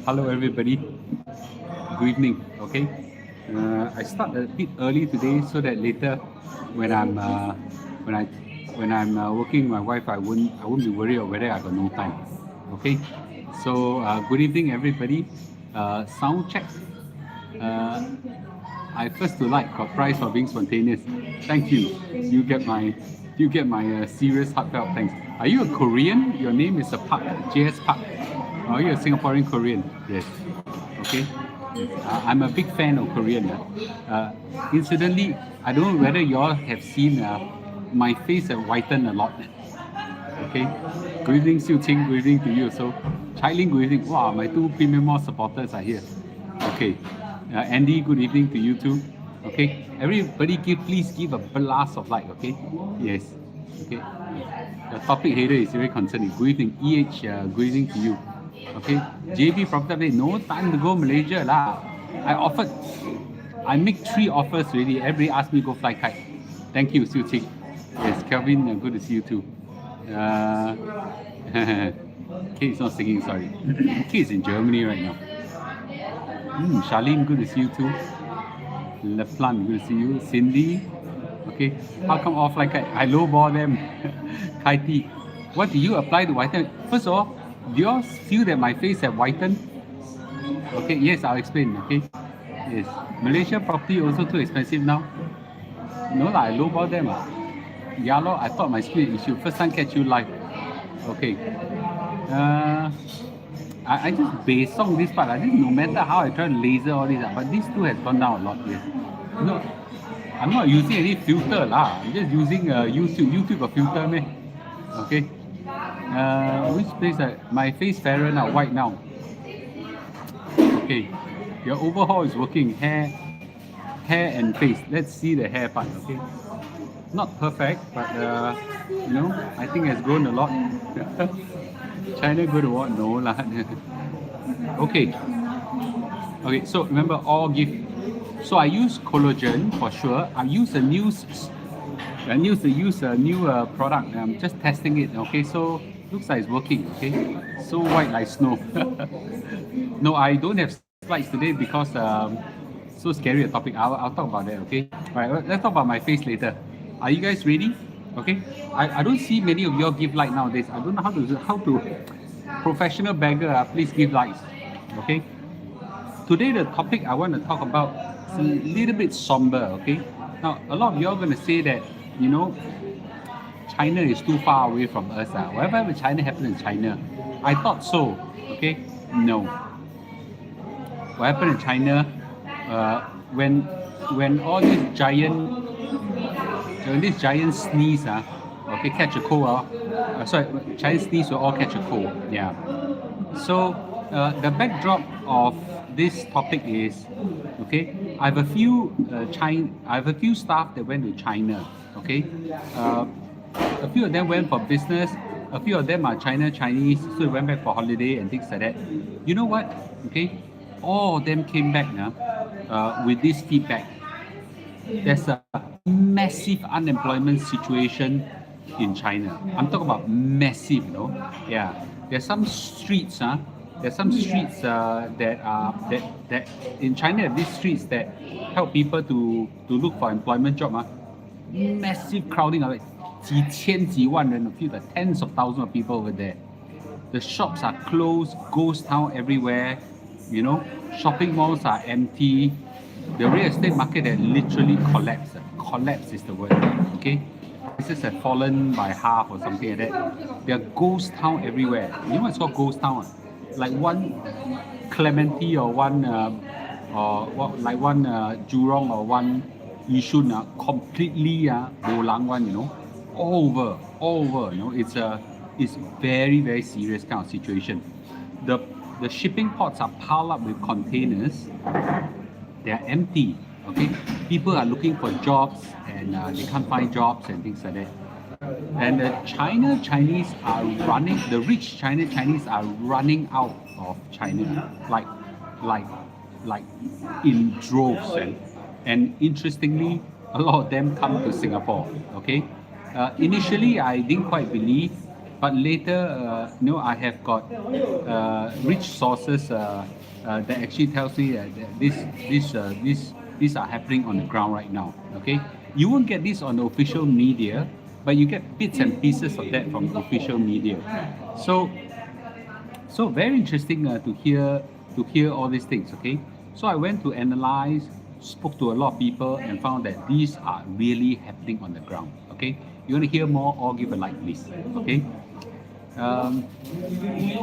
Hello, everybody. Good evening. Okay. I start a bit early today so that later, when I'm when I when I'm working with my wife, I won't be worried of whether I got no time. Okay. So good evening, everybody. Sound check. Uh, I first to like got prize for being spontaneous. Thank you. You get my serious heartfelt thanks. Are you a Korean? Your name is a Park, JS Park. Are you a Singaporean Korean? Yes. Okay. Yes. I'm a big fan of Korean. Incidentally, I don't know whether you all have seen my face have whitened a lot. Okay. Good evening, Xiu Qing. Good evening to you. So, Chai Ling, good evening. Wow, my two premium more supporters are here. Okay. Andy, good evening to you too. Okay. Everybody, please give a blast of light. Okay. Yes. Okay. The topic header is very concerning. Good evening, EH. Good evening to you. Okay. JB Proctor, no time to go Malaysia lah. I make 3 offers already. Everybody asked me to go fly kite. Thank you, Xiu Qing. Yes, Kelvin, good to see you too. Kate is not singing, sorry. Kate is in Germany right now. Charlene, good to see you too. Leplan, good to see you. Cindy, okay. How come off like I lowball them? Kaiti, what do you apply to whiten? First of all, do you all feel that my face have whitened? Okay, yes, I'll explain. Okay, yes. Malaysia property also too expensive now. No lah, I lowball them. Yeah, lor, I thought my screen issue. First time catch you live. Okay. I just based on this part. I think no matter how I try to laser all this, but these two has gone down a lot. Yes. No, I'm not using any filter lah. I'm just using YouTube a filter, man. Okay. Which place? My face fairer now, white now. Okay. Your overhaul is working. Hair and face. Let's see the hair part. Okay. Not perfect, but I think has grown a lot. China good or what? No lah. Okay. Okay. So remember, all give. So I use collagen for sure. I use a new product. I'm just testing it. Okay. So looks like it's working. Okay. So white like snow. No, I don't have slides today because so scary a topic. I'll talk about that. Okay. All right. Let's talk about my face later. Are you guys ready? Okay. I don't see many of y'all give light nowadays. I don't know how to professional beggar. Please give lights. Okay. Today the topic I want to talk about is a little bit somber. Okay. Now a lot of y'all gonna say that China is too far away from us. Whatever China happened in China, I thought so. Okay. No. What happened in China? When all these giant sneeze, okay, catch a cold. Chinese sneeze will all catch a cold. Yeah. So the backdrop of this topic is, okay, I have a few staff that went to China. Okay, a few of them went for business. A few of them are Chinese, so they went back for holiday and things like that. You know what? Okay, all of them came back now with this feedback. There's a massive unemployment situation in China. I'm talking about massive, Yeah. There's some streets, There's some streets that in China have these streets that help people to look for employment job. Massive crowding of it. 几千几万人, feel the tens of thousands of people over there. The shops are closed, ghost town everywhere. Shopping malls are empty. The real estate market has literally collapsed. Collapse is the word. Okay, prices have fallen by half or something like that. There are ghost town everywhere. You know what's called ghost town? Like one Clementi or one Jurong or one Yishun, completely bolang one. All over. It's very, very serious kind of situation. The shipping ports are piled up with containers. They are empty. Okay, people are looking for jobs and they can't find jobs and things like that. And the Chinese are running. The rich Chinese are running out of China, like in droves. And interestingly, a lot of them come to Singapore. Okay, initially I didn't quite believe But later, I have got rich sources that actually tells me that these are happening on the ground right now. Okay, you won't get this on the official media, but you get bits and pieces of that from official media. So very interesting to hear all these things. Okay, so I went to analyze, spoke to a lot of people, and found that these are really happening on the ground. Okay, you want to hear more, or give a like, please. Okay. Um,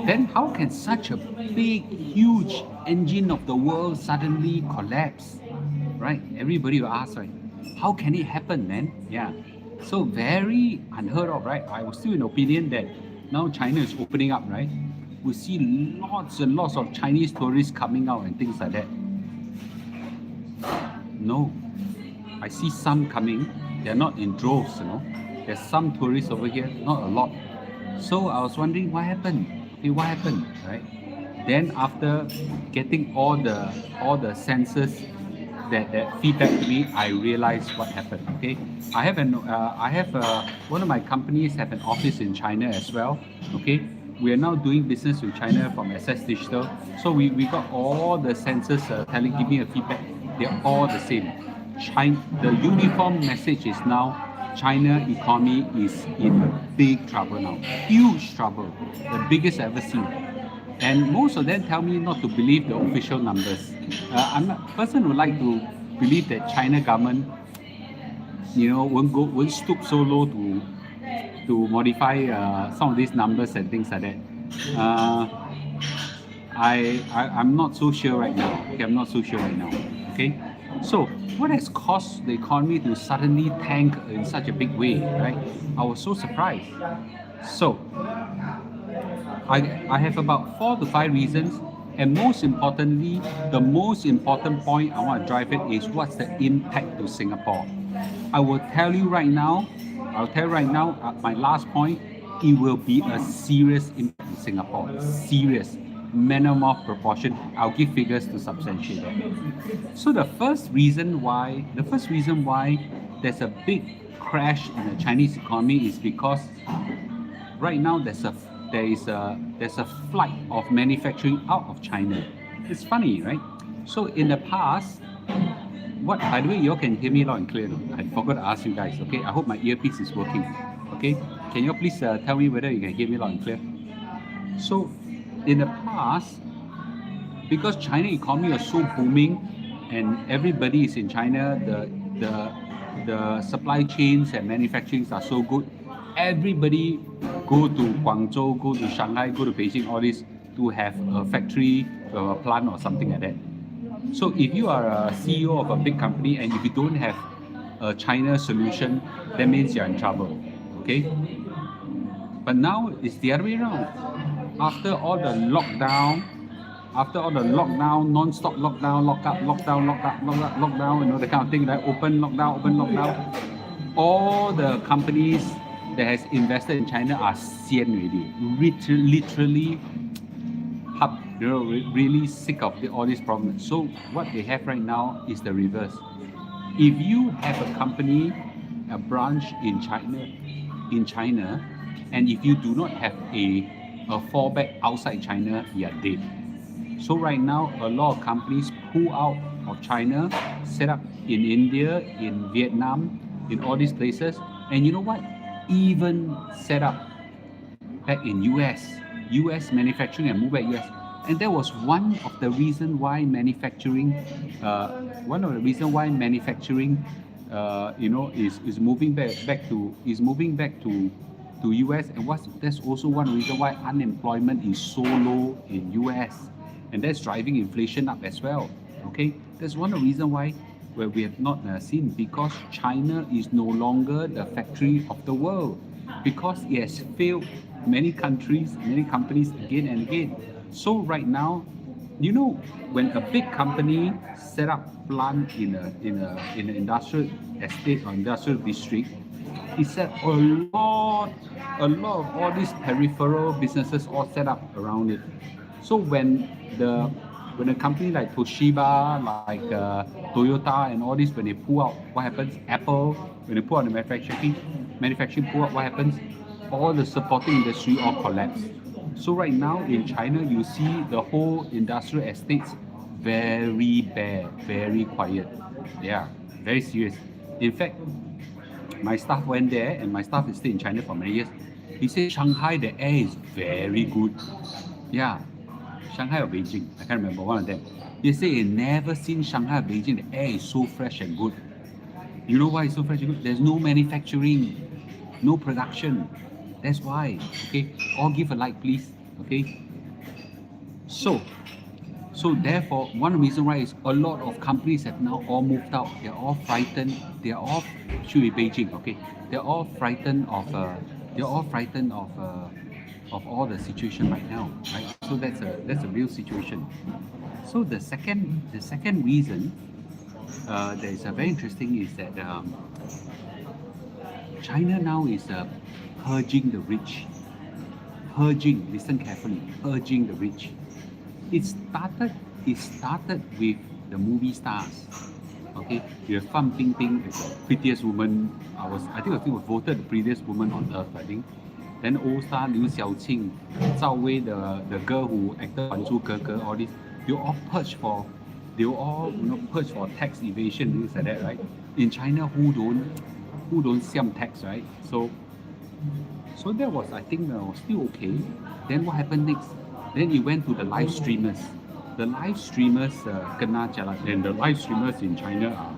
then how can such a big, huge engine of the world suddenly collapse? Right? Everybody will ask, right? How can it happen, man? Yeah. So very unheard of, right? I was still in opinion that now China is opening up, right? We see lots and lots of Chinese tourists coming out and things like that. No, I see some coming. They're not in droves. There's some tourists over here, not a lot. So I was wondering what happened. Okay, what happened, right? Then after getting all the senses that feedback to me, I realized what happened. Okay, I have one of my companies have an office in China as well. Okay, we are now doing business with China from SS Digital. So we got all the senses giving a feedback. They're all the same. China, the uniform message is now China economy is in big trouble now, huge trouble, the biggest I've ever seen. And most of them tell me not to believe the official numbers. I'm a person who like to believe that China government, won't stoop so low to modify some of these numbers and things like that. Uh, I'm not so sure right now. Okay, I'm not so sure right now. Okay, so what has caused the economy to suddenly tank in such a big way, right? I was so surprised. So I have about 4 to 5 reasons, and most importantly, the most important point I want to drive it is what's the impact to Singapore. I will tell you right now, my last point, it will be a serious impact in Singapore. Serious, minimum proportion. I'll give figures to substantiate that. So the first reason why there's a big crash in the Chinese economy is because right now there's a flight of manufacturing out of China. It's funny, right? So in the past, by the way, you all can hear me loud and clear. No? I forgot to ask you guys. Okay, I hope my earpiece is working. Okay, can you all please tell me whether you can hear me loud and clear? So in the past, because China economy was so booming and everybody is in China, the supply chains and manufacturing are so good. Everybody go to Guangzhou, go to Shanghai, go to Beijing, all this to have a factory, a plant or something like that. So if you are a CEO of a big company and if you don't have a China solution, that means you're in trouble. Okay? But now it's the other way around. After all the lockdown, non-stop lockdown, lockdown, the kind of thing, like open lockdown, all the companies that has invested in China are sian already, literally really sick of all these problems. So what they have right now is the reverse. If you have a company, a branch in China, and if you do not have a fallback outside China, you are dead. So right now, a lot of companies pull out of China, set up in India, in Vietnam, in all these places, and you know what? Even set up back in US manufacturing and move back US. And that was one of the reasons why manufacturing, is moving back to US. And that's also one reason why unemployment is so low in US, and that's driving inflation up as well. Okay, that's one of the reasons why we have not seen, because China is no longer the factory of the world, because it has failed many countries, many companies again and again. So right now, when a big company set up plant in an industrial estate or industrial district, it set a lot of all these peripheral businesses all set up around it. So when a company like Toshiba, like Toyota and all this, when they pull out, what happens? Apple, when they pull out the manufacturing pull out, what happens? all the supporting industry all collapsed. So right now in China, you see the whole industrial estates very bare, very quiet. Yeah, very serious. In fact, my staff went there, and my staff has stayed in China for many years. He said Shanghai, the air is very good. Yeah, Shanghai or Beijing, I can't remember one of them. He said he never seen Shanghai or Beijing. The air is so fresh and good. You know why it's so fresh and good? There's no manufacturing, no production. That's why. Okay, all give a like, please. Okay, so therefore, one reason why is a lot of companies have now all moved out. They're all frightened. They're all should be Beijing. Okay, they're all frightened of. They're all frightened of all the situation right now. Right. So that's a real situation. So the second reason that is very interesting is that China now is purging the rich. Purging. Listen carefully. Purging the rich. It started with the movie stars. Okay, you have Fan Bingbing as the prettiest woman. I think was voted the prettiest woman on earth. I think. Then old star Liu Xiaoqing, Zhao Wei, the girl who acted Fanzu Ge, all this, they were all purge for tax evasion, things like that, right? In China, who don't siam tax, right? So that was, I think, still okay. Then what happened next? Then it went to the live streamers. The live streamers kena jalan. And the live streamers in China are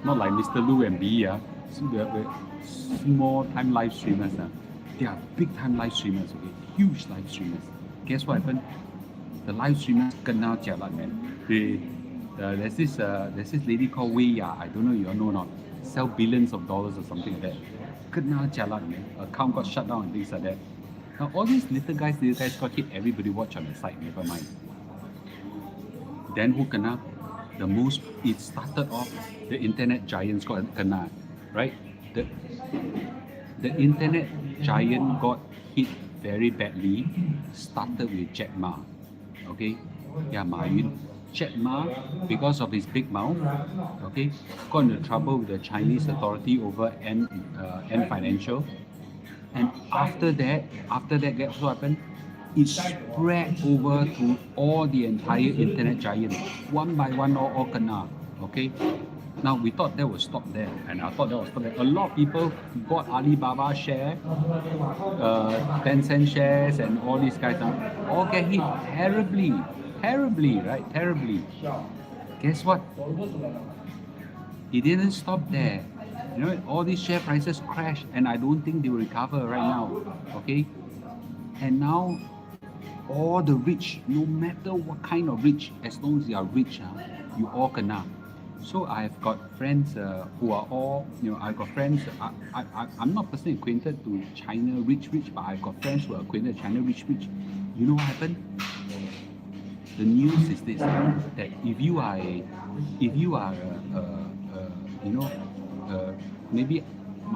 not like Mr. Lu and B. So they're small time live streamers. They are big time live streamers, okay? Huge live streamers. Guess what happened? The live streamers kena jalan, man. There's this lady called Wei Ya. I don't know you all know or not. Sell billions of dollars or something like that. Kena jalan, man. Account got shut down and things like that. Now all these little guys got hit. Everybody watch on the site. Never mind. Then who kena? The most. It started off the internet giants got kena, right? The internet giant got hit very badly. Started with Jack Ma. Okay, yeah, Ma Yun. Jack Ma, because of his big mouth, okay, got into trouble with the Chinese authority over N Financial. And after that, guess what happened? It spread over to all the entire internet giants. One by one, all kena. Okay. Now we thought that would stop there, and I thought that was stop there. A lot of people bought Alibaba share, Tencent shares, and all these guys all get hit terribly, right? Terribly. Guess what? It didn't stop there. You know, all these share prices crashed, and I don't think they will recover right now. Okay, and now all the rich, no matter what kind of rich, as long as you are rich, you all kena. So I've got friends who are all, I've got friends, I'm not personally acquainted to China rich, but I've got friends who are acquainted to China rich. You know what happened? The news is this, that if you are maybe,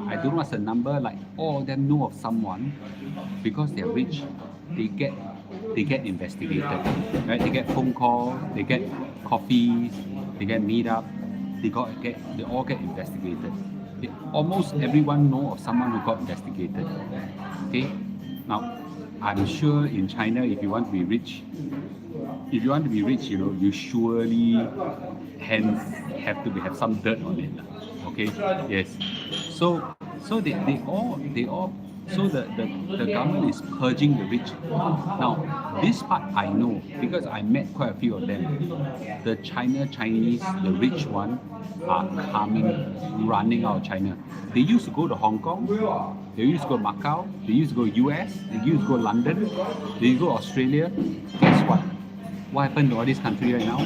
I don't know what's the number, like all of them know of someone, because they're rich, they get investigated, right? They get phone calls, they get coffees, they get meet up, they all get investigated. Almost everyone know of someone who got investigated. Okay, now I'm sure in China, if you want to be rich, you surely hence have to have some dirt on it. Okay, yes. So they all so the government is purging the rich. Now this part I know because I met quite a few of them. The Chinese, the rich one, are running out of China. They used to go to Hong Kong, they used to go to Macau, they used to go to US, they used to go to London, they used to go to Australia. Guess what? What happened to all these countries right now?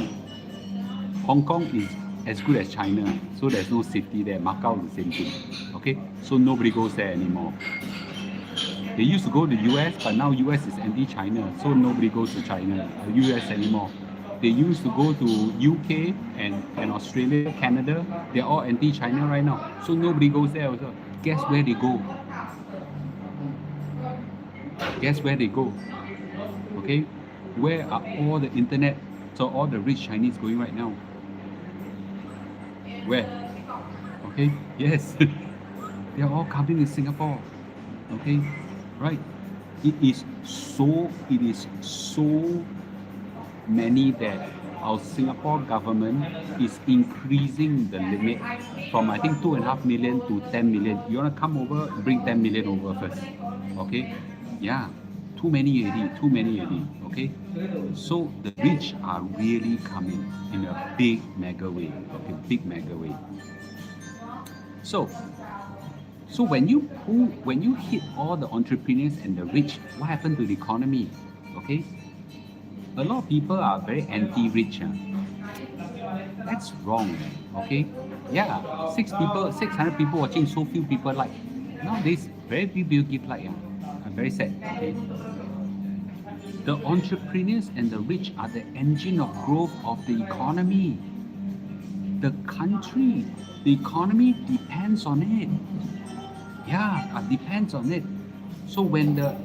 Hong Kong is as good as China, so there's no safety there. Macau is the same thing. Okay, so nobody goes there anymore. They used to go to US, but now US is anti-China, so nobody goes to US anymore. They used to go to UK and Australia, Canada. They're all anti-China right now, so nobody goes there also. Guess where they go? Guess where they go? Okay, where are all the internet, so all the rich Chinese going right now? Where? Okay, yes. They're all coming to Singapore. Okay, right? It is so many that our Singapore government is increasing the limit from I think 2.5 million to 10 million. You wanna come over, bring 10 million over first. Okay? Yeah. Too many already. Okay? So the rich are really coming in a big mega way. Okay, big mega way. So so when you hit all the entrepreneurs and the rich, what happened to the economy? Okay? A lot of people are very anti-rich. That's wrong. Okay? Yeah, 600 people watching, so few people like. Nowadays, very few people give like. I'm very sad. Okay? The entrepreneurs and the rich are the engine of growth of the economy. The country, the economy depends on it. Yeah, depends on it. So when the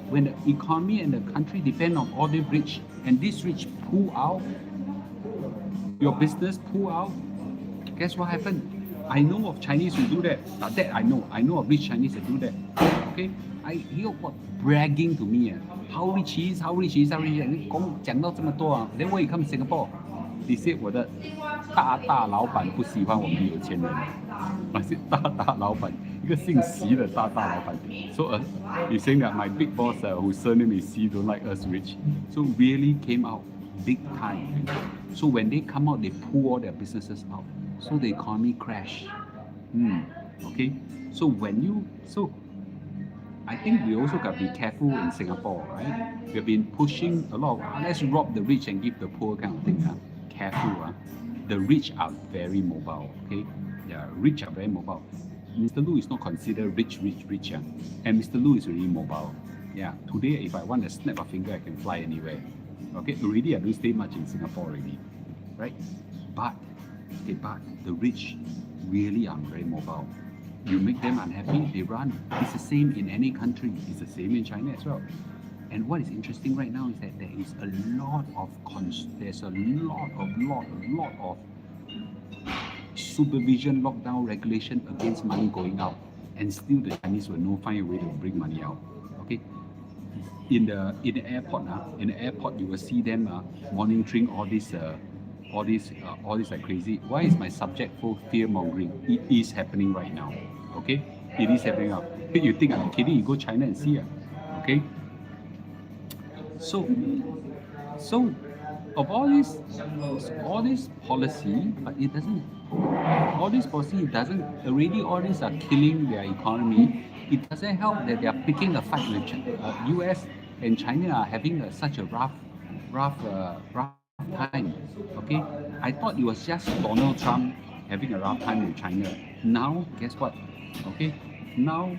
economy and the country depend on all the rich, and this rich pull out, your business pull out, guess what happened? I know of Chinese who do that. That I know. I know of rich Chinese that do that. Okay, I hear what bragging to me. How rich he is, how rich he is, how rich he is. 讲到这么多 then when you come to Singapore, they say 我的大老板不喜欢我们有钱人。I said 大老板，一个姓习的大老板。So he's saying that my big boss, whose surname is C, don't like us rich. So really came out big time. So when they come out, they pull all their businesses out. So the economy crash. Okay. So I think we also got to be careful in Singapore, right? We've been pushing a lot of let's rob the rich and give the poor kind of thing. Careful. The rich are very mobile. Okay. Yeah, rich are very mobile. Mr. Lu is not considered rich. And Mr. Lu is really mobile. Yeah. Today, if I want to snap a finger, I can fly anywhere. Okay. Already, I don't stay much in Singapore already, right? But the rich really are very mobile. You make them unhappy, they run. It's the same in any country. It's the same in China as well. And what is interesting right now is that there is a lot of supervision, lockdown, regulation against money going out, and still the Chinese will find a way to bring money out. Okay. In the airport, you will see them monitoring all this like crazy. Why is my subject for fear mongering? It is happening right now. Okay, it is happening now. You think I'm kidding? You go China and see. Okay. So of all this policy, but it doesn't. All this policy doesn't already. All these are killing their economy. It doesn't help that they are picking a fight with U.S. and China are having such a rough time. Okay, I thought it was just Donald Trump having a rough time with China. Now, guess what? Okay, now,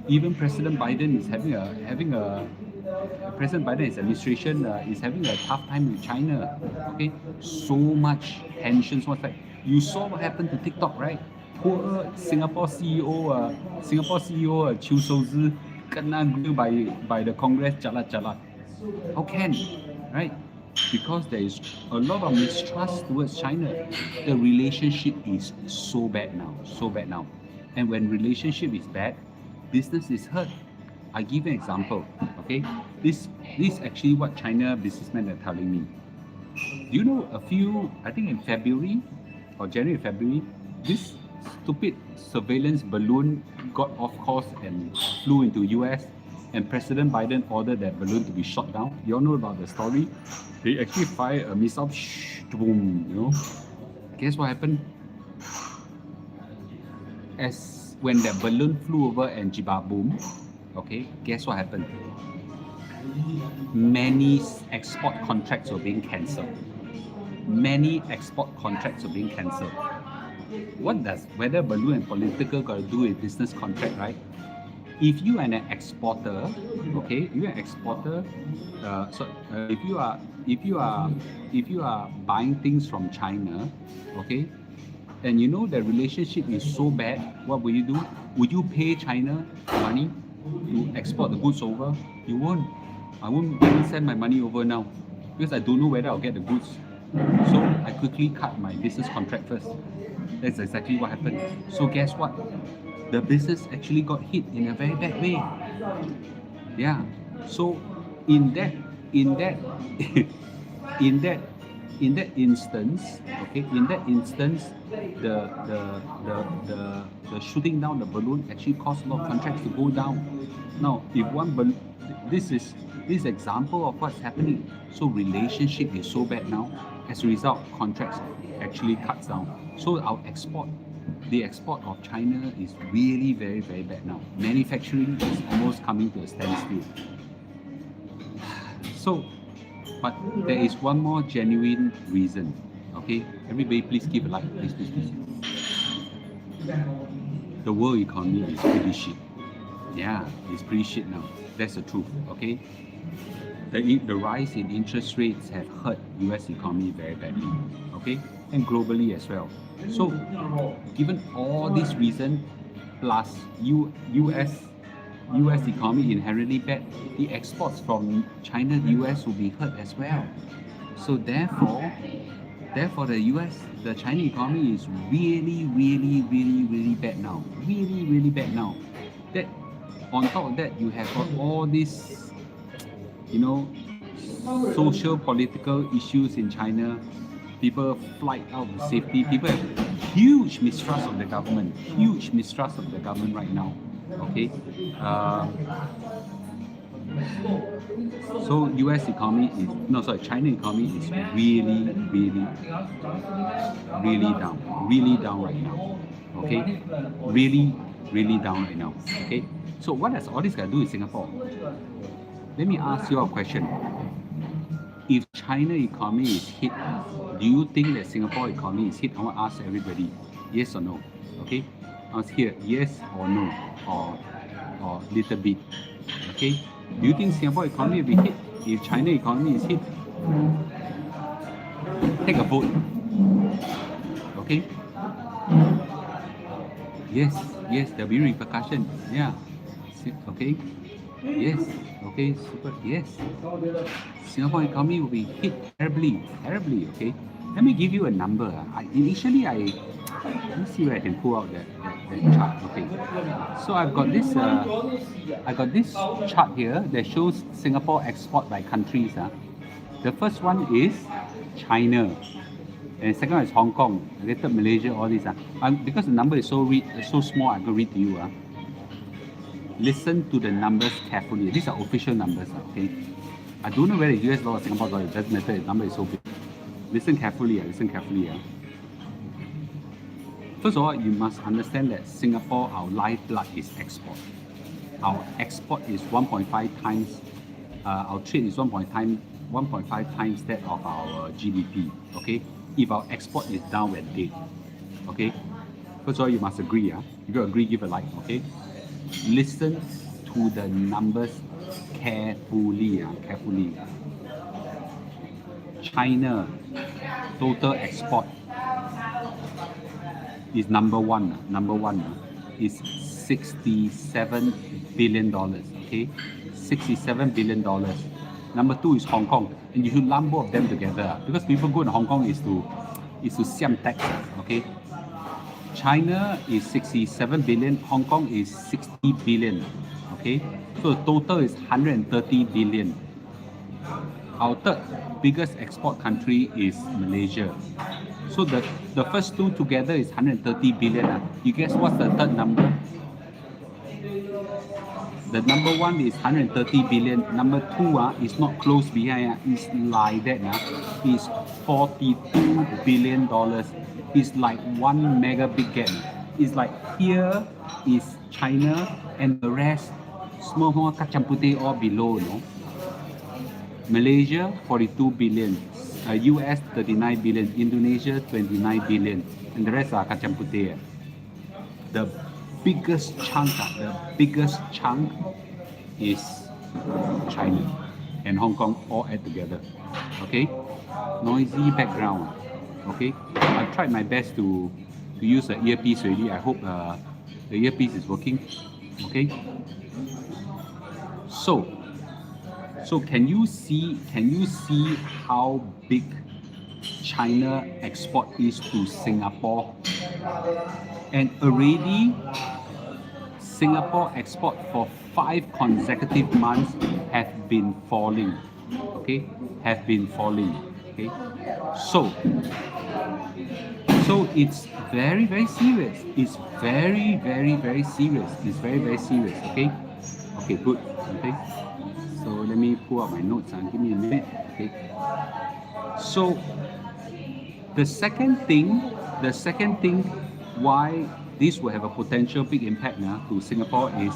even President Biden is having a President Biden's administration is having a tough time with China. Okay, so much tension, so much fight. You saw what happened to TikTok, right? Poor Singapore CEO, Chiu Shouzi kena grilled by the Congress, jalat. How can, right? Because there is a lot of mistrust towards China. The relationship is so bad now. And when relationship is bad, business is hurt. I give an example. Okay, this actually what China businessmen are telling me. Do you know I think in February or January, February, this stupid surveillance balloon got off course and flew into US, and President Biden ordered that balloon to be shot down. You all know about the story? They actually fired a missile, boom, Guess what happened? As when that balloon flew over and boom, okay, guess what happened? Many export contracts were being cancelled. What does weather balloon and political got to do with business contract, right? If you are an exporter, okay, if you are buying things from China, okay, and you know the relationship is so bad, what will you do? Would you pay China money to export the goods over? You won't. I won't send my money over now because I don't know whether I'll get the goods. So I quickly cut my business contract first. That's exactly what happened. So guess what? the business actually got hit in a very bad way. Yeah. So in that in that in that in that instance, okay, in that instance, the the the shooting down the balloon actually caused a lot of contracts to go down. Now, if this is example of what's happening. So relationship is so bad now. As a result, contracts actually cuts down. So the export of China is really very bad now. Manufacturing is almost coming to a standstill. So, but there is one more genuine reason. Okay, everybody, please give a like. Please. The world economy is pretty shit. Yeah, it's pretty shit now. That's the truth. Okay, the rise in interest rates have hurt U.S. economy very badly. Okay, and globally as well. So, given all these reasons, plus U.S. economy inherently bad, the exports from China to U.S. will be hurt as well. So therefore, the Chinese economy is really bad now. Really bad now. That on top of that, you have got all these, social political issues in China. People flight out of safety. People have huge mistrust of the government. Huge mistrust of the government right now. Okay. So China economy is really down right now. Okay, really down right now. Okay, so what does all this got to do with Singapore? Let me ask you a question. If China economy is hit, do you think that Singapore economy is hit? I want to ask everybody, yes or no? Okay, ask here, yes or no, or little bit. Okay, do you think Singapore economy will be hit if China economy is hit? Take a vote. Okay. Yes, there'll be repercussion. Yeah. Okay. Yes. Okay. Super. Yes. Singapore economy will be hit terribly. Okay. Let me give you a number. Let me see where I can pull out that chart. Okay. So I've got this chart here that shows Singapore export by countries. The first one is China, and second one is Hong Kong, third Malaysia, all these. Because the number is so small, I can read to you. Listen to the numbers carefully. These are official numbers. Okay. I don't know whether US dollar or Singapore dollar. It doesn't matter. The number is so big. Listen carefully. First of all, you must understand that Singapore, our lifeblood is export. Our export is 1.5 times. Our trade is 1.5 times that of our GDP. Okay. If our export is down, we're dead. Okay. First of all, you must agree. If you agree, give a like. Okay. Listen to the numbers carefully. China total export is number one is $67 billion. Okay, $67 billion. Number two is Hong Kong, and you should lump both of them together because people go to Hong Kong is to siam tax. Okay, China is 67 billion, Hong Kong is 60 billion. Okay, so the total is 130 billion. Our third biggest export country is Malaysia. So the first two together is 130 billion. You guess what's the third number? The number one is 130 billion. Number two is not close behind. It's like that. It's $42 billion. It's like one mega big gap. It's like here is China and the rest small kacang putih all below. Malaysia 42 billion. US 39 billion, Indonesia 29 billion, and the rest are kacang putih. The biggest chunk is China and Hong Kong all add together. Okay, noisy background. Okay, I've tried my best to use the earpiece already. I hope the earpiece is working. Okay, so can you see how big China export is to Singapore? And already Singapore export for 5 consecutive months have been falling. Okay, have been falling. Okay, so it's very very serious. It's very very very serious. It's very very serious. Okay, okay, good. Okay, so let me pull out my notes. Give me a minute. Okay, so the second thing why this will have a potential big impact now to Singapore is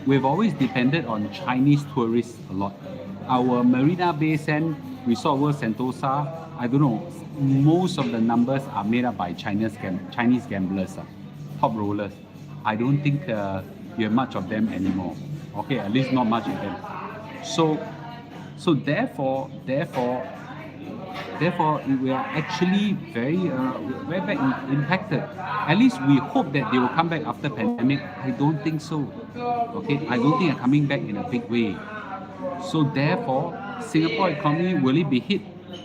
we've always depended on Chinese tourists a lot. Our Marina Bay Sands, Resort World Sentosa, I don't know, most of the numbers are made up by Chinese gamblers, top rollers. I don't think you have much of them anymore. Okay, at least not much of them. So therefore we are actually very bad impacted. At least we hope that they will come back after pandemic. I don't think so. Okay, I don't think they're coming back in a big way. So therefore, Singapore economy, will it be hit?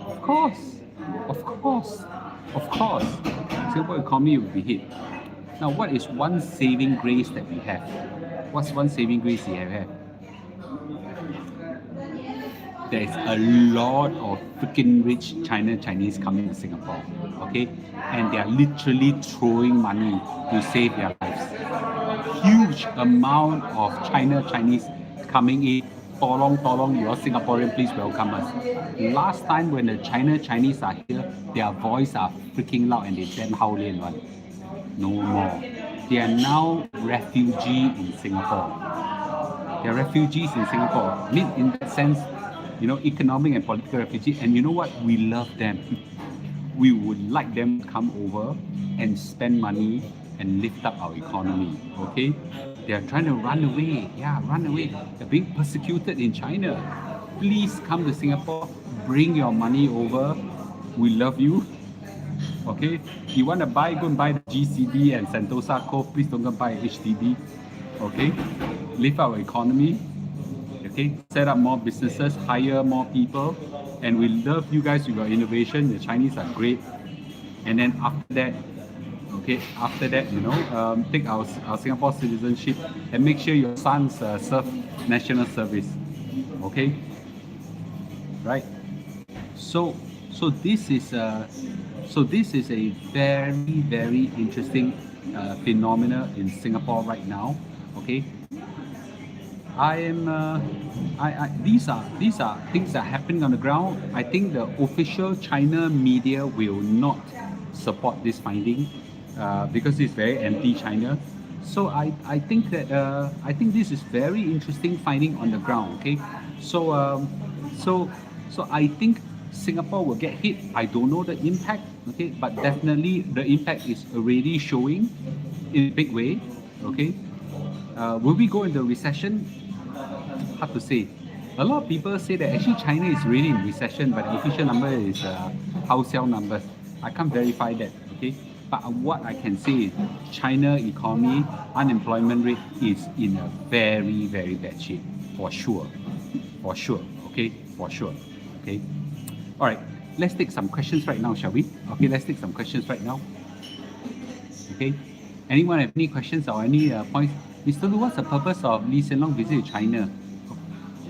Of course, of course, of course. Singapore economy will be hit. Now, what is one saving grace that we have? What's one saving grace we have? There's a lot of freaking rich Chinese coming to Singapore, okay? And they are literally throwing money to save their lives. Huge amount of Chinese coming in. Tolong, you are Singaporean, please welcome us. Last time when the Chinese are here, their voice are freaking loud and they damn howling one. No more. They are now refugees in Singapore. They are refugees in Singapore. I mean, in that sense, economic and political refugee, and you know what? We love them. We would like them to come over and spend money and lift up our economy. Okay? They are trying to run away. Yeah, run away. They're being persecuted in China. Please come to Singapore. Bring your money over. We love you. Okay? You want to buy, go and buy the GCD and Sentosa Cove. Please don't go buy HDB. Okay? Lift our economy. Okay, set up more businesses, hire more people, and we love you guys with your innovation. The Chinese are great. And then after that, take our Singapore citizenship and make sure your sons serve national service. Okay, right? So this is a very very interesting phenomenon in Singapore right now. Okay. These are things that are happening on the ground. I think the official China media will not support this finding because it's very anti-China. So I think this is very interesting finding on the ground. Okay, so I think Singapore will get hit. I don't know the impact. Okay, but definitely the impact is already showing in a big way. Okay, will we go into recession? Hard to say. A lot of people say that actually China is really in recession, but the official number is house sale numbers. I can't verify that, okay? But what I can say is China economy, unemployment rate is in a very, very bad shape, for sure, okay? For sure, okay? All right, let's take some questions right now, shall we? Okay, let's take some questions right now. Okay, anyone have any questions or any points? Mr. Lu, what's the purpose of Lee Hsien Loong visit China?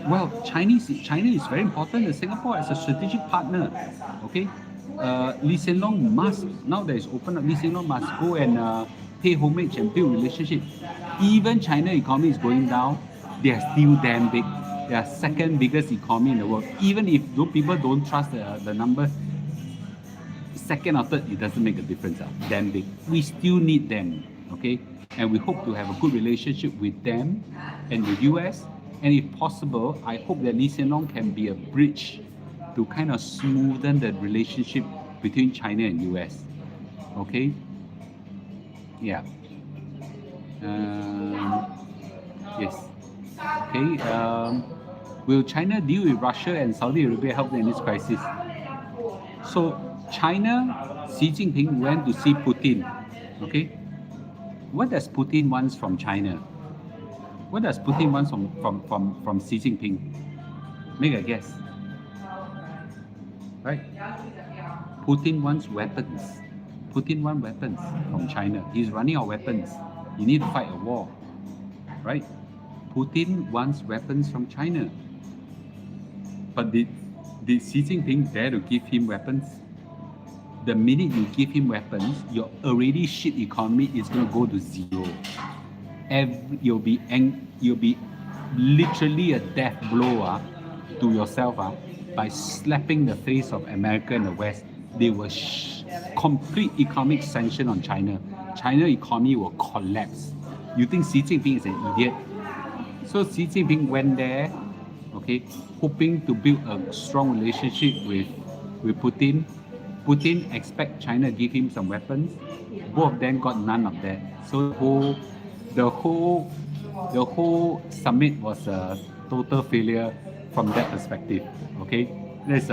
Well, China is very important in Singapore as a strategic partner. Okay, Lee Hsien Loong must, now that it's open up, Lee Hsien Loong must go and pay homage and build relationship. Even China economy is going down, they are still damn big. They are second biggest economy in the world. Even if those people don't trust the numbers, second or third, it doesn't make a difference. Damn big. We still need them. Okay, and we hope to have a good relationship with them and the US. And if possible, I hope that Lee Hsien Loong can be a bridge to kind of smoothen the relationship between China and US. Okay? Yeah. Yes. Okay. Will China deal with Russia and Saudi Arabia help in this crisis? So China, Xi Jinping went to see Putin. Okay? What does Putin want from China? What does Putin want from Xi Jinping? Make a guess. Right? Putin wants weapons. Putin wants weapons from China. He's running out of weapons. You need to fight a war. right? Putin wants weapons from China. But did Xi Jinping dare to give him weapons? The minute you give him weapons, your already shit economy is going to go to zero. You'll be literally a death blow to yourself by slapping the face of America and the West. They will complete economic sanction on China. China economy will collapse. You think Xi Jinping is an idiot? So Xi Jinping went there, okay, hoping to build a strong relationship with Putin. Putin expect China give him some weapons. Both of them got none of that. So the whole summit was a total failure from that perspective. Okay, that's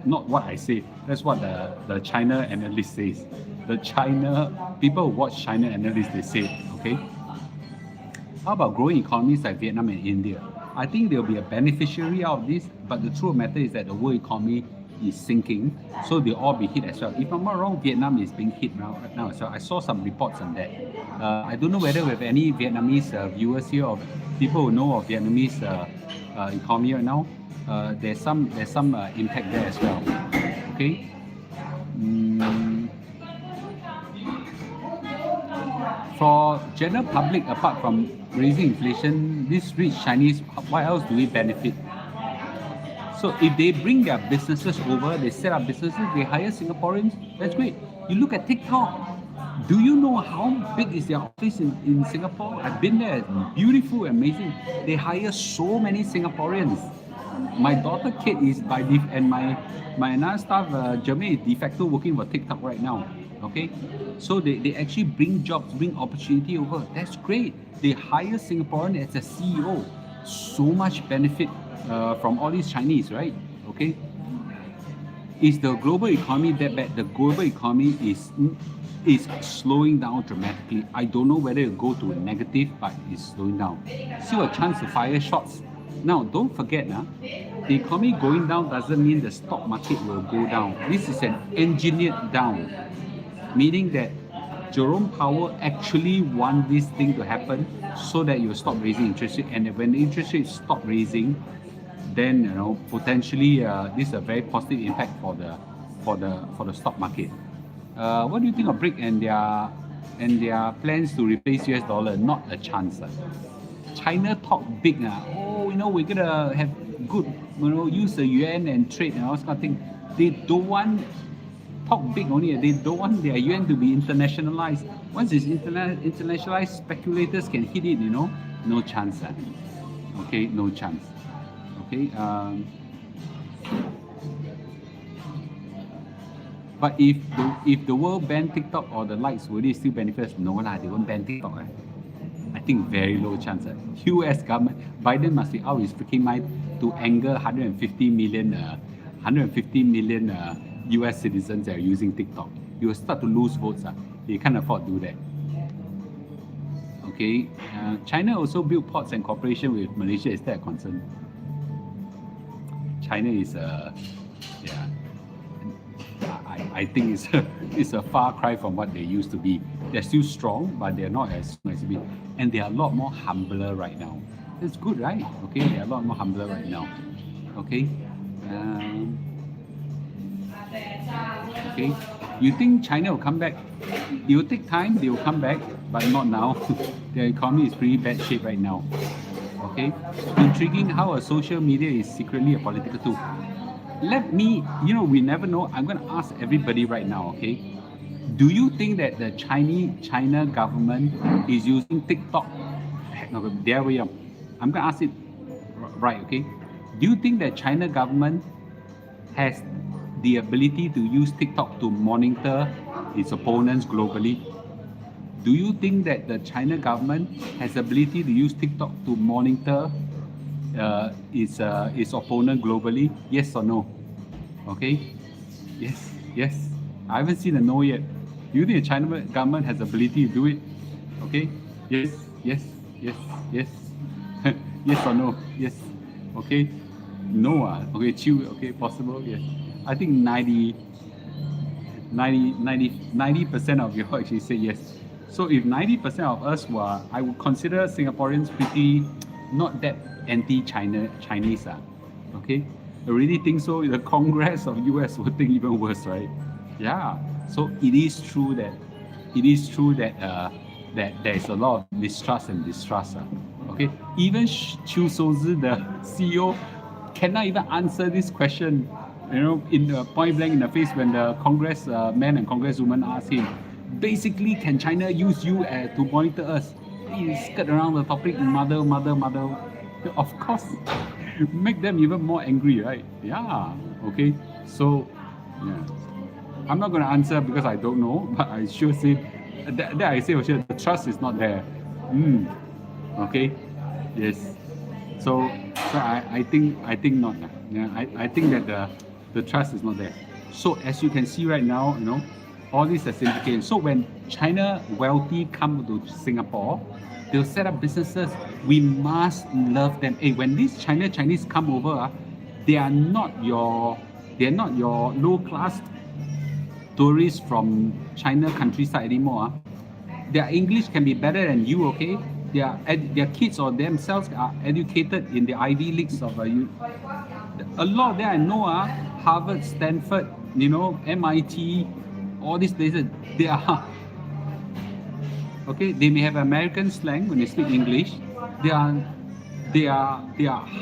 not what I say. That's what the China analyst says. The China people who watch China analysts, they say, okay. How about growing economies like Vietnam and India? I think they'll be a beneficiary out of this, but the truth of the matter is that the world economy is sinking, so they'll all be hit as well. If I'm not wrong, Vietnam is being hit right now as well. I saw some reports on that. I don't know whether we have any Vietnamese viewers here or people who know of Vietnamese economy right now. There's some impact there as well. Okay. For general public, apart from raising inflation, this rich Chinese, what else do we benefit? So if they bring their businesses over, they set up businesses, they hire Singaporeans, that's great. You look at TikTok. Do you know how big is their office in Singapore? I've been there. It's beautiful, amazing. They hire so many Singaporeans. My daughter Kate is and my another staff Jermaine is de facto working for TikTok right now. Okay, so they actually bring jobs, bring opportunity over. That's great. They hire Singaporean as a CEO. So much benefit from all these Chinese, right? Okay. Is the global economy that bad? The global economy is slowing down dramatically. I don't know whether it will go to a negative, but it's slowing down. Still a chance to fire shots. Now, don't forget, the economy going down doesn't mean the stock market will go down. This is an engineered down, meaning that Jerome Powell actually want this thing to happen so that you stop raising interest rate, and when the interest rates stop raising, then potentially this is a very positive impact for the stock market. What do you think of BRIC and their plans to replace US dollar? Not a chance. China talk big. We're gonna have good, use the yuan and trade and all this kind of thing. They don't want talk big only. They don't want their yuan to be internationalized. Once it's internationalized, speculators can hit it. No chance. Okay, no chance. Okay. But if the world ban TikTok or the likes, will they still benefit us? No lah, they won't ban TikTok. I think very low chance. US government, Biden must be out his freaking mind to anger 150 million US citizens that are using TikTok. He will start to lose votes. He can't afford to do that. Okay, China also built ports and cooperation with Malaysia. Is that a concern? China is I think it's a far cry from what they used to be. They're still strong, but they're not as strong as they be. And they are a lot more humbler right now. That's good, right? Okay, they're a lot more humbler right now. Okay. Okay. You think China will come back? It will take time, they will come back, but not now. Their economy is pretty bad shape right now. Okay. Intriguing how a social media is secretly a political tool. We never know. I'm going to ask everybody right now, okay? Do you think that the China government is using TikTok? No, there we are. I'm going to ask it right, okay? Do you think that China government has the ability to use TikTok to monitor its opponents globally? Do you think that the China government has the ability to use TikTok to monitor its opponent globally? Yes or no? Okay. Yes. I haven't seen a no yet. Do you think the China government has the ability to do it? Okay. Yes. Yes or no? Yes. Okay. No. Okay. Chill. Okay. Possible. Yes. I think 90% of you actually say yes. So if 90% of us were, I would consider Singaporeans pretty not that anti-China Chinese. Okay? I really think so. The Congress of US would think even worse, right? Yeah. So it is true that there is a lot of mistrust and distrust. Okay? Even Chu Sozi, the CEO, cannot even answer this question, in the point blank in the face when the congressman and congresswoman asked him, basically, can China use you to monitor us? He skirt around the topic, mother. Of course, make them even more angry, right? Yeah. Okay. So, yeah. I'm not going to answer because I don't know, but I sure say that I say for sure the trust is not there. Okay. Yes. So I think not. Yeah, I think that the trust is not there. So as you can see right now, all these are syndicated. So when China wealthy come to Singapore, they'll set up businesses. We must love them. Hey, when these Chinese come over, they are not your low class tourists from China countryside anymore. Their English can be better than you, okay? Their kids or themselves are educated in the Ivy Leagues of a lot of them I know, Harvard, Stanford, MIT, all these places, they are okay. They may have American slang when they speak English. They are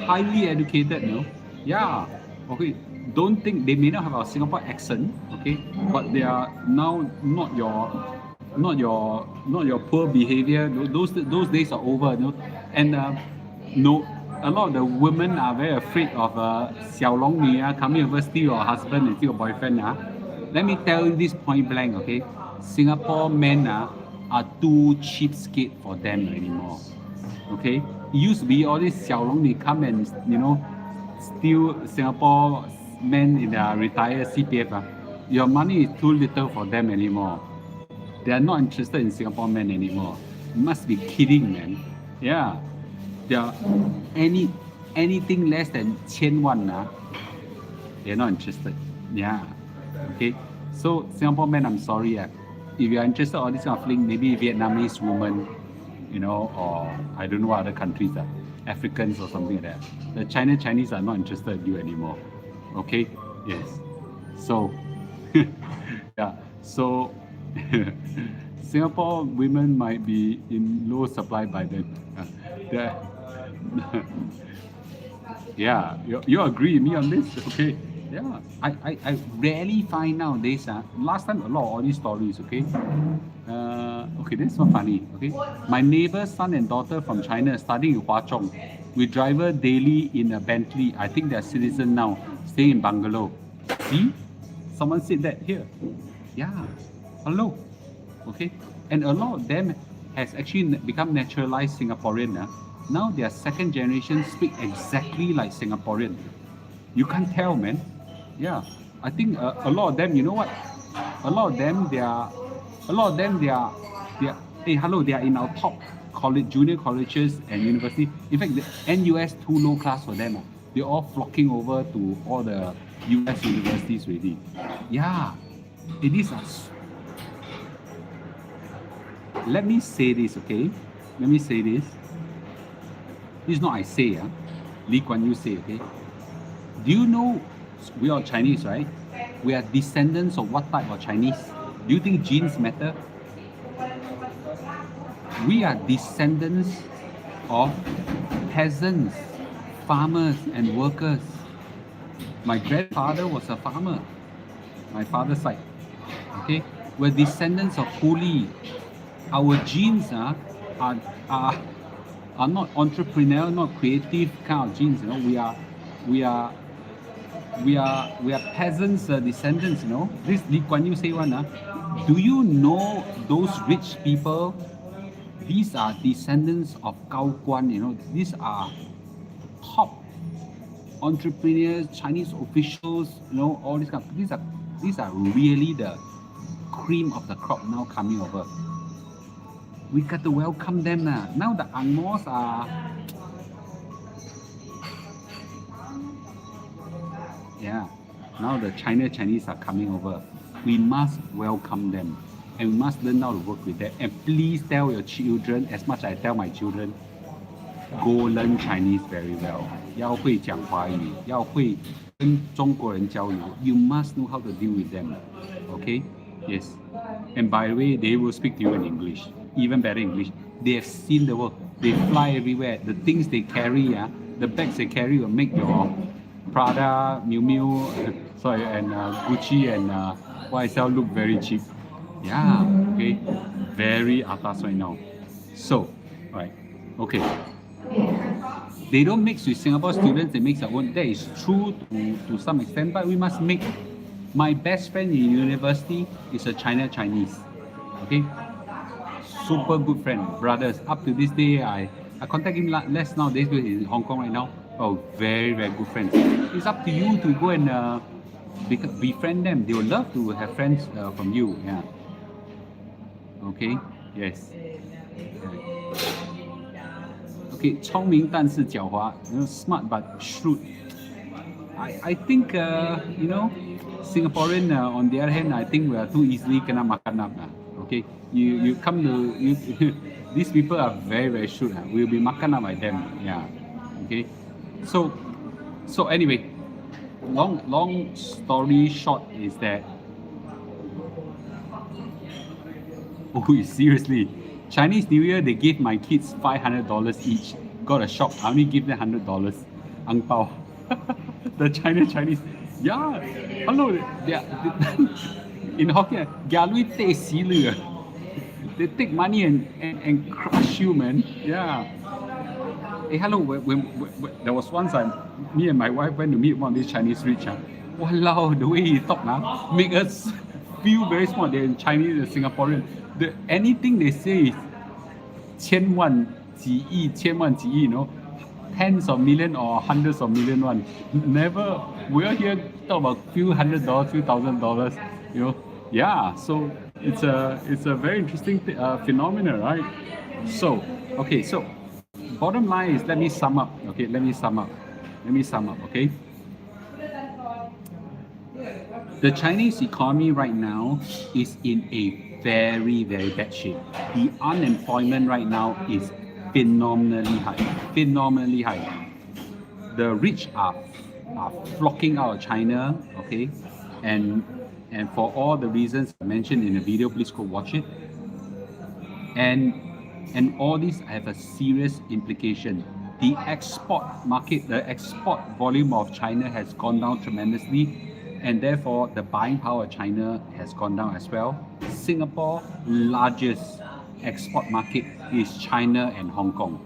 highly educated, Yeah. Okay. Don't think they may not have a Singapore accent, okay, but they are now not your poor behavior. Those days are over, and no, a lot of the women are very afraid of Xiao Long Ni coming over steal your husband and steal your boyfriend. Let me tell you this point blank, okay? Singapore men are too cheapskate for them anymore. Okay, it used to be all these Xiao Long Ni come and steal Singapore men in their retired CPF. Your money is too little for them anymore. They are not interested in Singapore men anymore. You must be kidding, man. Yeah. They are anything less than 1,000,000, they're not interested. Yeah. Okay. So Singapore men, I'm sorry. If you are interested in all this kind of thing, maybe Vietnamese women, or I don't know what other countries are, Africans or something like that. The Chinese are not interested in you anymore. Okay? Yes. So, yeah. So, Singapore women might be in low supply by then. Yeah, you agree with me on this? Okay. Yeah, I rarely find nowadays. Last time a lot of all these stories. Okay. Okay, this is not funny. Okay, my neighbor's son and daughter from China studying in Hwa Chong. We drive her daily in a Bentley. I think they're citizen now, staying in bungalow. See, someone said that here. Yeah, hello. Okay, and a lot of them has actually become naturalized Singaporean. Now their second generation speak exactly like Singaporean. You can't tell, man. Yeah, I think a lot of them. You know what? A lot of them they are. Hey, hello. They are in our top college, junior colleges and university. In fact, the NUS too low class for them. They're all flocking over to all the US universities already. Yeah, it is. Let me say this, okay? Let me say this. This is not I say, Lee Kuan Yew say, okay? Do you know we are Chinese, right? We are descendants of what type of Chinese? Do you think genes matter? We are descendants of peasants, farmers, and workers. My grandfather was a farmer, my father's side. Okay, we're descendants of coolie. Our genes are not entrepreneurial, not creative kind of genes. We are peasants' descendants. This Lee Kuan Yew say one. Do you know those rich people? These are descendants of Gao Guan. These are top entrepreneurs, Chinese officials. All these kind. These are really the cream of the crop now coming over. We got to welcome them now. Now the Angmos are. Yeah, now the Chinese are coming over. We must welcome them. and we must learn how to work with that. And please tell your children, as much as I tell my children, go learn Chinese very well. 要会讲华语，要会跟中国人交流。You must know how to deal with them. Okay? Yes. And by the way, they will speak to you in English, even better English. They have seen the world. They fly everywhere. The things they carry, the bags they carry will make your Prada, Miu Miu, and Gucci and YSL look very cheap. Yeah, okay. Very atas right now. So, right, okay. They don't mix with Singapore students, they mix their own. That is true to some extent, but we must make. My best friend in university is a Chinese. Okay? Super good friend, brothers. Up to this day, I contact him less nowadays because he's in Hong Kong right now. Oh, very, very good friends. It's up to you to go and befriend them. They would love to have friends from you. Yeah. Okay? Yes. Okay, 聪明但是狡猾, smart but shrewd. I think Singaporean on the other hand, I think we are too easily kena makan up. Okay, you come to these people are very, very shrewd. We'll be makan up by them. Yeah. Okay. So anyway, long story short is that seriously, Chinese New Year they gave my kids $500 each. Got a shock. I only give them $100. Ang pao. The Chinese. Yeah. Hello. In Hokkien, they take money and crush you, man. Yeah. Hey, hello. When there was once me and my wife went to meet one of these Chinese rich. Walao, the way he talk now make us feel very small. They're Chinese and Singaporean. Anything they say is 千万几亿, you know, tens of million or hundreds of million one. Never. We're here talk about few $100, few $1,000, you know. Yeah. So it's a very interesting phenomenon, right? So okay. So bottom line is, let me sum up. Okay. Okay. The Chinese economy right now is in a very, very bad shape. The unemployment right now is phenomenally high. The rich are flocking out of China, okay, and for all the reasons I mentioned in the video, please go watch it. And all these have a serious implication. The export market, the export volume of China has gone down tremendously, and therefore the buying power of China has gone down as well. Singapore largest export market is China and Hong Kong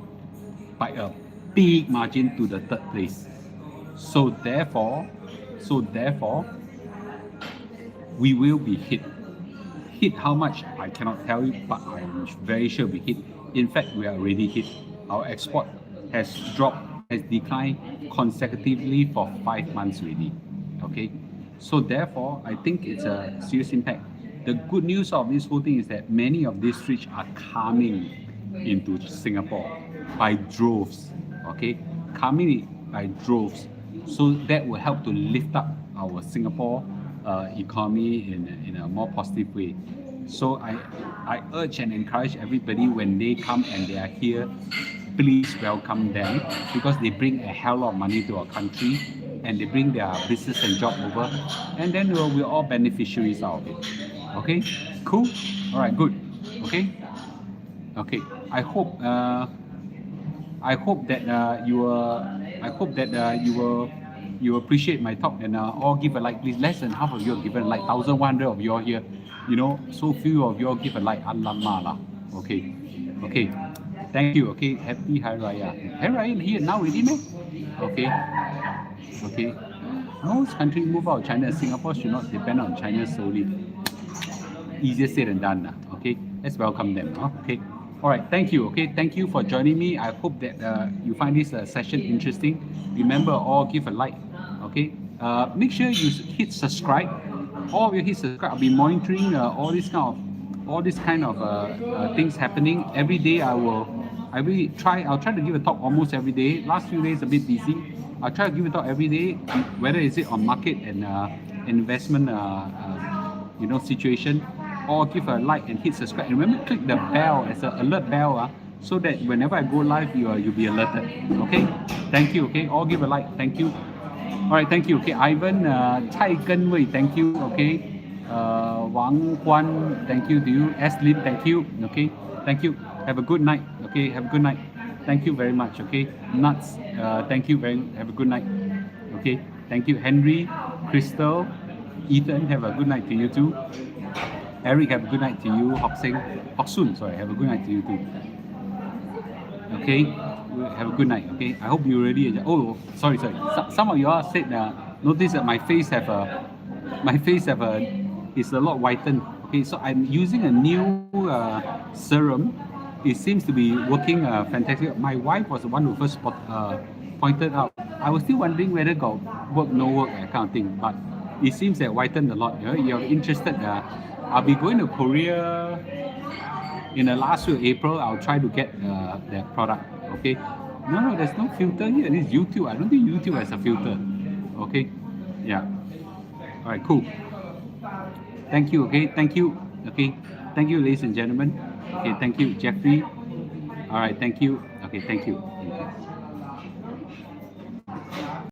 by a big margin to the third place. So therefore, we will be hit. Hit how much I cannot tell you, but I'm very sure we hit. In fact, we are already hit. Our export has declined consecutively for 5 months already. Okay, so therefore, I think it's a serious impact. The good news of this whole thing is that many of these rich are coming into Singapore by droves. Okay, coming by droves. So that will help to lift up our Singapore economy in a more positive way. So I urge and encourage everybody, when they come and they are here, please welcome them, because they bring a hell of money to our country, and they bring their business and job over, and then we're all beneficiaries out of it. Okay, cool. All right, good. Okay. I hope that you appreciate my talk, and all give a like, please. Less than half of you have given a like. 1,100 of you are here. You know, so few of you all give a like. Alamak. Okay. Thank you. Okay. Happy Hari Raya. Hari Raya here now already, man. Okay. Most countries move out of China. Singapore should not depend on China solely. Easier said than done. Okay. Let's welcome them. Okay. All right. Thank you. Okay. Thank you for joining me. I hope that you find this session interesting. Remember, all give a like. Okay. Make sure you hit subscribe. All of you hit subscribe. I'll be monitoring all this kind of things happening every day. I'll try to give a talk almost every day. Last few days a bit busy. I'll try to give a talk every day, whether is it on market and investment situation. or give a like and hit subscribe. And remember, click the bell as an alert bell, so that whenever I go live, you'll be alerted. Okay? Thank you. Okay, all give a like. Thank you. All right, thank you. Okay, Ivan, Chai Genwei, thank you. Okay, Wang Guan, thank you to you. Eslin, thank you. Okay, thank you. Have a good night. Okay, have a good night. Thank you very much. Okay, Nuts, thank you very. Have a good night. Okay, thank you, Henry, Crystal, Ethan. Have a good night to you too. Eric, have a good night to you. Hock Soon, sorry, have a good night to you too. Okay, have a good night. Okay, I hope you already. Oh, sorry. Some of y'all said notice that my face have a is a lot whitened. Okay, so I'm using a new serum. It seems to be working fantastic. My wife was the one who first pointed out. I was still wondering whether got work, no work, that kind of thing. But it seems that whitened a lot. You're interested. I'll be going to Korea in the last week of April. I'll try to get that product. Okay. No, there's no filter here. This is YouTube. I don't think YouTube has a filter. Okay. Yeah. All right. Cool. Thank you. Okay. Thank you. Okay. Thank you, ladies and gentlemen. Okay. Thank you, Jeffrey. All right. Thank you. Okay. Thank you. Thank you.